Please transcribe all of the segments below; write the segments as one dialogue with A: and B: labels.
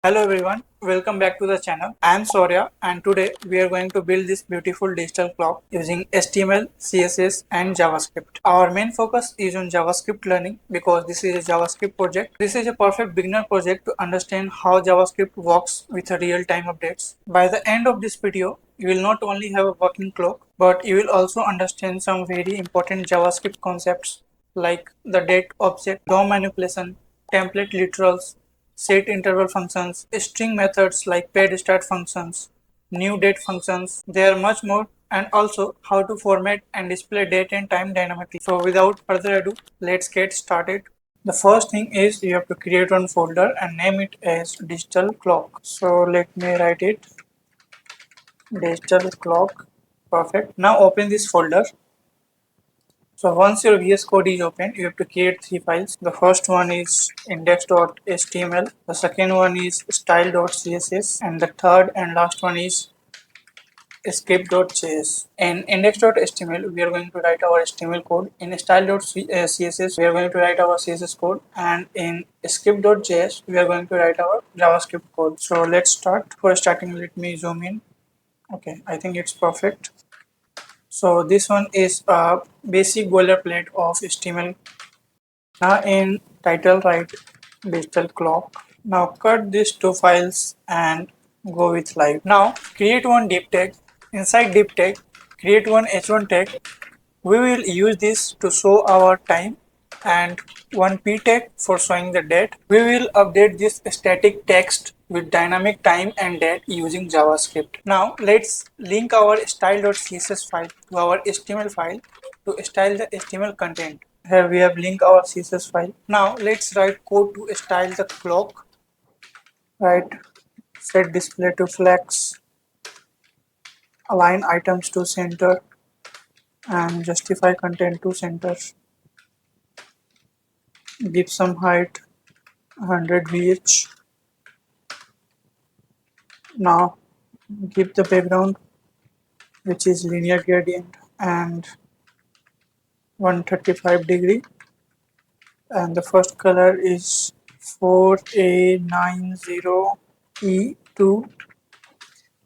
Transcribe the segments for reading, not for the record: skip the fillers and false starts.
A: Hello everyone, welcome back to the channel. I am Shaurya and today we are going to build this beautiful digital clock using HTML, CSS and JavaScript. Our main focus is on JavaScript learning because this is a JavaScript project. This is a perfect beginner project to understand how JavaScript works with real-time updates. By the end of this video, you will not only have a working clock, but you will also understand some very important JavaScript concepts like the date object, DOM manipulation, template literals, set interval functions, string methods like paid start functions, new date functions. There are much more, and also how to format and display date and time dynamically. So without further ado, let's get started. The first thing is you have to create one folder and name it as digital clock. So let me write it digital clock. Perfect. Now open this folder. So once your VS Code is open, you have to create three files. The first one is index.html, the second one is style.css, and the third and last one is escape.js. In index.html, we are going to write our HTML code. In style.css, we are going to write our CSS code. And in escape.js, we are going to write our JavaScript code. So let's start. For starting, let me zoom in. Okay, I think it's perfect. So this one is a basic boilerplate of HTML. Now in title write digital clock. Now cut these two files and go with live. Now create one div tag. Inside div tag, create one h1 tag. We will use this to show our time and one p tag for showing the date. We will update this static text with dynamic time and date using JavaScript. Now let's link our style.css file to our HTML file to style the HTML content. Here we have linked our CSS file. Now let's write code to style the clock. Write set display to flex, align items to center, and justify content to center. Give some height 100 vh. Now give the background which is linear gradient and 135 degree, and the first color is 4A90E2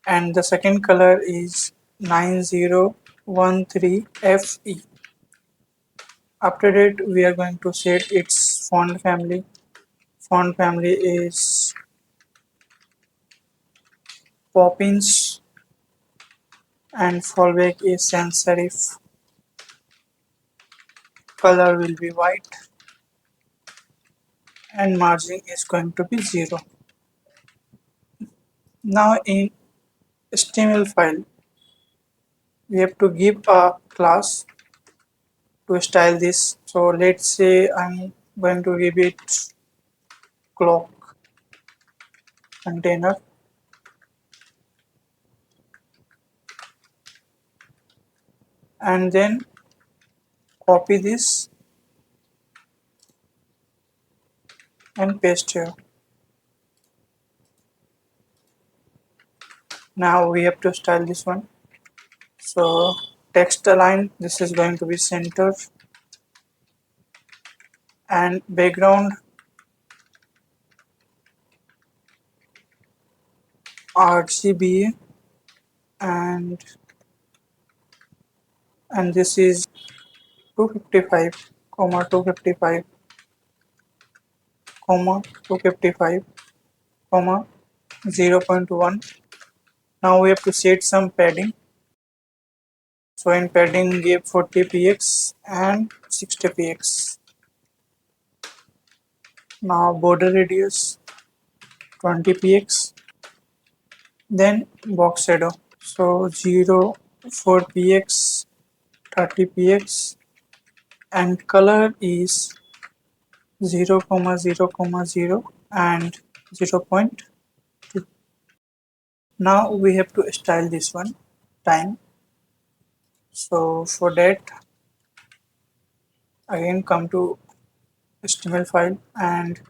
A: and the second color is 9013FE. After that we are going to set its font family. Font family is Poppins and fallback is sans serif. Color will be white and margin is going to be 0. Now in HTML file we have to give a class to style this. So let's say I'm going to give it clock container, and then copy this and paste here. Now we have to style this one. So text align, this is going to be center, and background RGB, and this is 255 comma 255 comma 255 comma 0.1. Now we have to set some padding. So in padding give 40 px and 60 px. Now border radius 20 px, then box shadow. So 0, 4 px, 30 px, and color is 0, 0, 0 and 0.2. Now we have to style this one time. So for that again come to HTML file and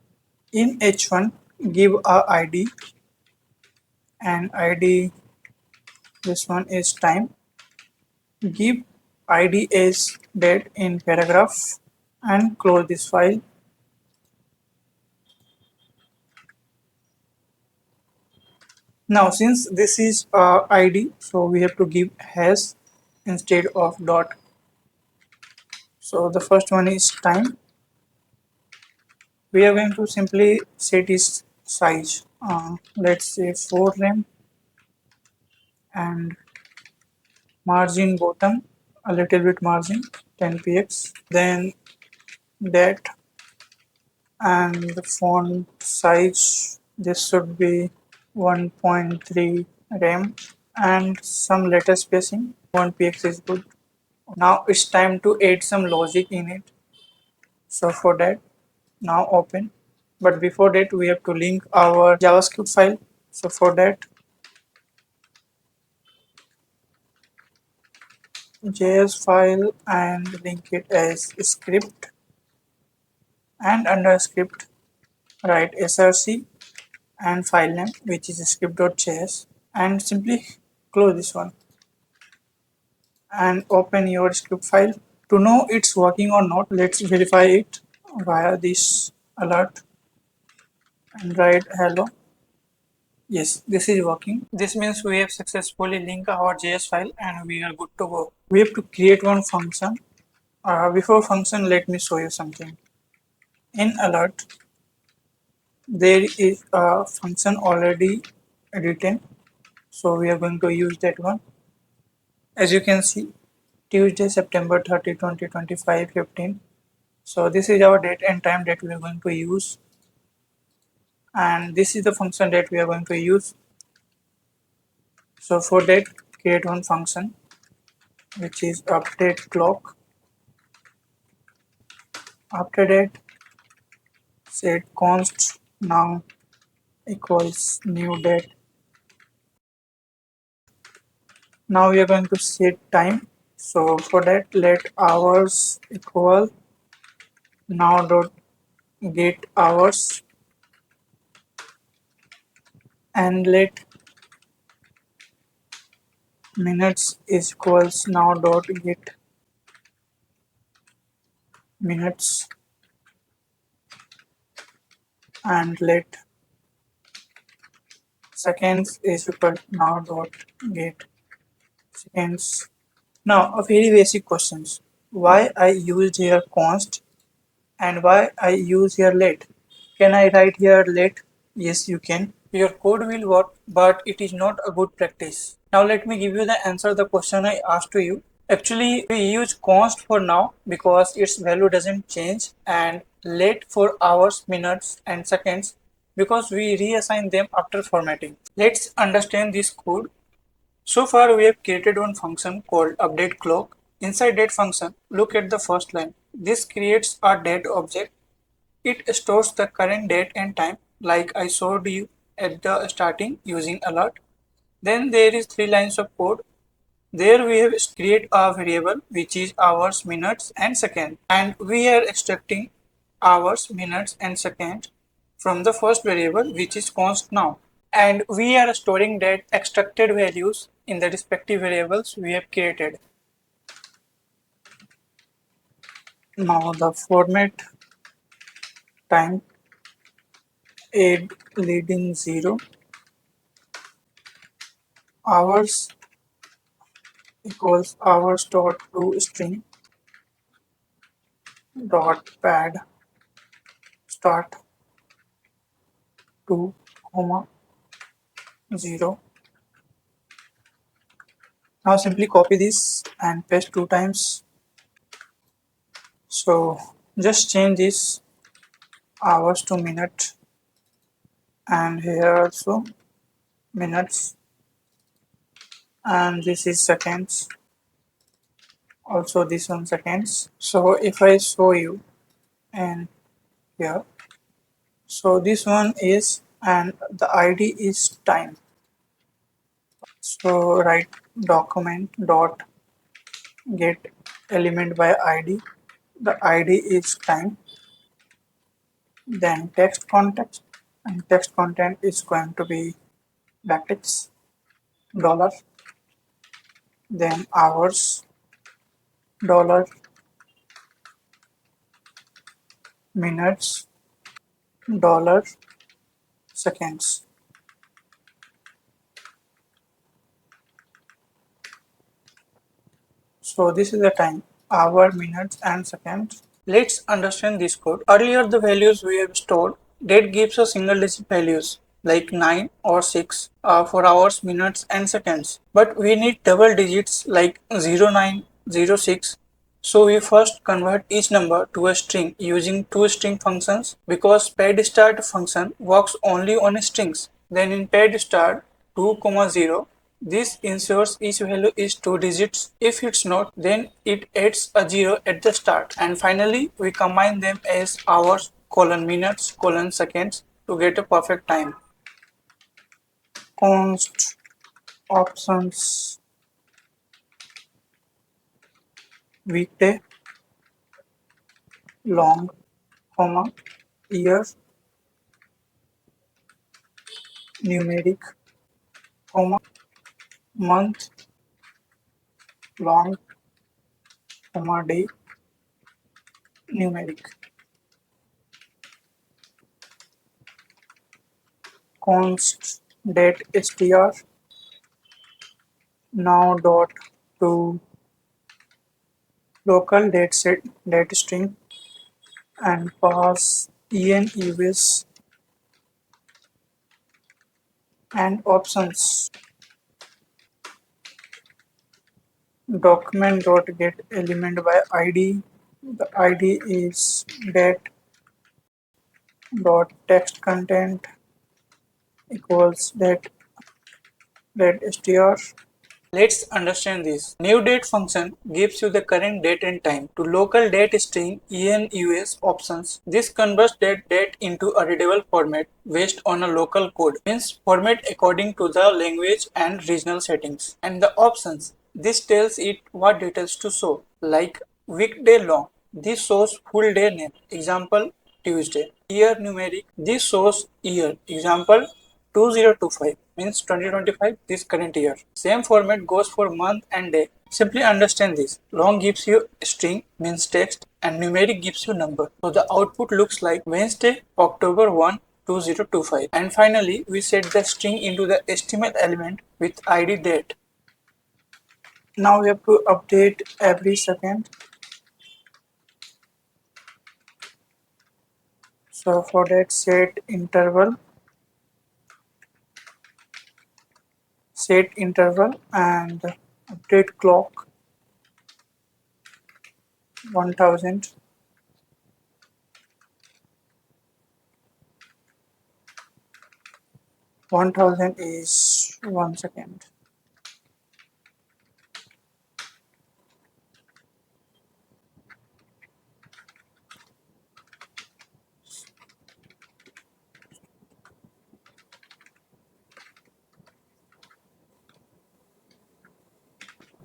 A: in h1 give a id, and id this one is time. Give id as date in paragraph and close this file. Now, since this is ID, so we have to give hash instead of dot. So the first one is time. We are going to simply set its size. Let's say 4 rem and margin bottom, a little bit margin, 10 px. Then that, and the font size, this should be 1.3 rem, and some letter spacing, 1 px is good. Now it's time to add some logic in it. So for that, now open. But before that, we have to link our JavaScript file. So for that, JS file and link it as script, and under script write src and file name, which is script.js, and simply close this one and open your script file. To know it's working or not, let's verify it via this alert and write hello. Yes, this is working. This means we have successfully linked our JS file and we are good to go. We have to create one function. Before function, let me show you something. In alert, there is a function already written, so we are going to use that one. As you can see, Tuesday, September 30, 2025, 15. So this is our date and time that we are going to use, and this is the function that we are going to use. So for that, create one function which is update clock. After that, set const now equals new date. Now we are going to set time. So for that, let hours equal now dot get hours, and let minutes is equals now dot get minutes, and let seconds is equal now dot get seconds. Now a very basic questions. Why I use here const and why I use here let? Can I write here let? Yes, you can. Your code will work, but it is not a good practice. Now let me give you the answer the question I asked to you. Actually, we use const for now because its value doesn't change, and let for hours, minutes, and seconds because we reassign them after formatting. Let's understand this code. So far, we have created one function called update clock. Inside that function, look at the first line. This creates a date object. It stores the current date and time like I showed you at the starting using alert. Then there is 3 lines of code. There we have create a variable which is hours, minutes and seconds, and we are extracting hours, minutes and seconds from the first variable which is const now, and we are storing that extracted values in the respective variables we have created. Now the format time add leading 0, hours equals hours dot to string dot pad start to comma 0. Now simply copy this and paste 2 times. So just change this hours to minute, and here also minutes, and this is seconds, also this one seconds. So if I show you and here, so this one is, and the ID is time. So write document dot get element by ID. The ID is time, then text context, and text content is going to be brackets dollar, then hours dollar, minutes dollar, seconds. So this is the time, hour, minutes and seconds. Let's understand this code. Earlier the values we have stored, date gives us single digit values like 9 or 6 for hours, minutes and seconds. But we need double digits like 0906. So we first convert each number to a string using two string functions because paired start function works only on strings. Then in paired start 2, 0, this ensures each value is two digits. If it's not, then it adds a 0 at the start. And finally, we combine them as hours, minutes, seconds to get a perfect time. Const options weekday, long, year, numeric, month, long, day, numeric. Const date str now dot to local date set date string and pass enus and options. Document dot get element by id. The id is date dot text content equals date str. Let's understand this. New date function gives you the current date and time. To local date string enus options, this converts that date into a readable format based on a local code. Means format according to the language and regional settings. And the options, this tells it what details to show, like weekday long. This shows full day name. Example Tuesday. Year numeric. This shows year. Example 2025 means 2025 this current year. Same format goes for month and day. Simply understand this. Long gives you string means text and numeric gives you number. So the output looks like Wednesday, October 1, 2025. And finally we set the string into the HTML element with ID date. Now we have to update every second. So for that set interval and update clock 1000. 1000 is 1 second.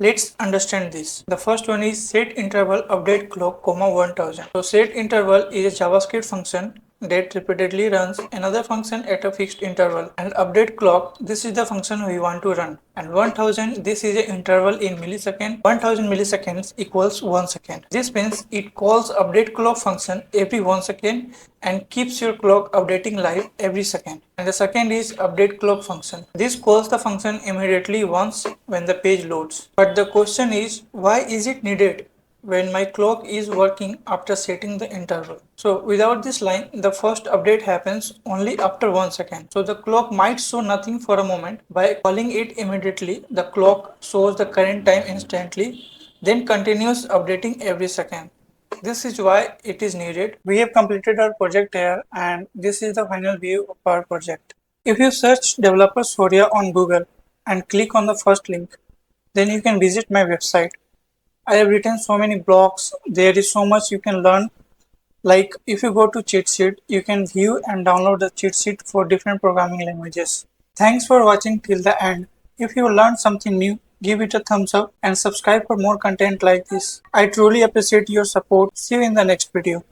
A: Let's understand this. The first one is set interval update clock, 1000. So set interval is a JavaScript function that repeatedly runs another function at a fixed interval, and update clock, this is the function we want to run, and 1000, this is an interval in millisecond. 1000 milliseconds equals 1 second. This means it calls update clock function every 1 second and keeps your clock updating live every second. And the second is update clock function. This calls the function immediately once when the page loads. But the question is, why is it needed when my clock is working after setting the interval? So without this line, the first update happens only after 1 second. So the clock might show nothing for a moment. By calling it immediately, the clock shows the current time instantly, then continues updating every second. This is why it is needed. We have completed our project here, and this is the final view of our project. If you search developer Shaurya on Google and click on the first link, then you can visit my website. I have written so many blogs. There is so much you can learn. Like if you go to cheat sheet, you can view and download the cheat sheet for different programming languages. Thanks for watching till the end. If you learned something new, give it a thumbs up and subscribe for more content like this. I truly appreciate your support. See you in the next video.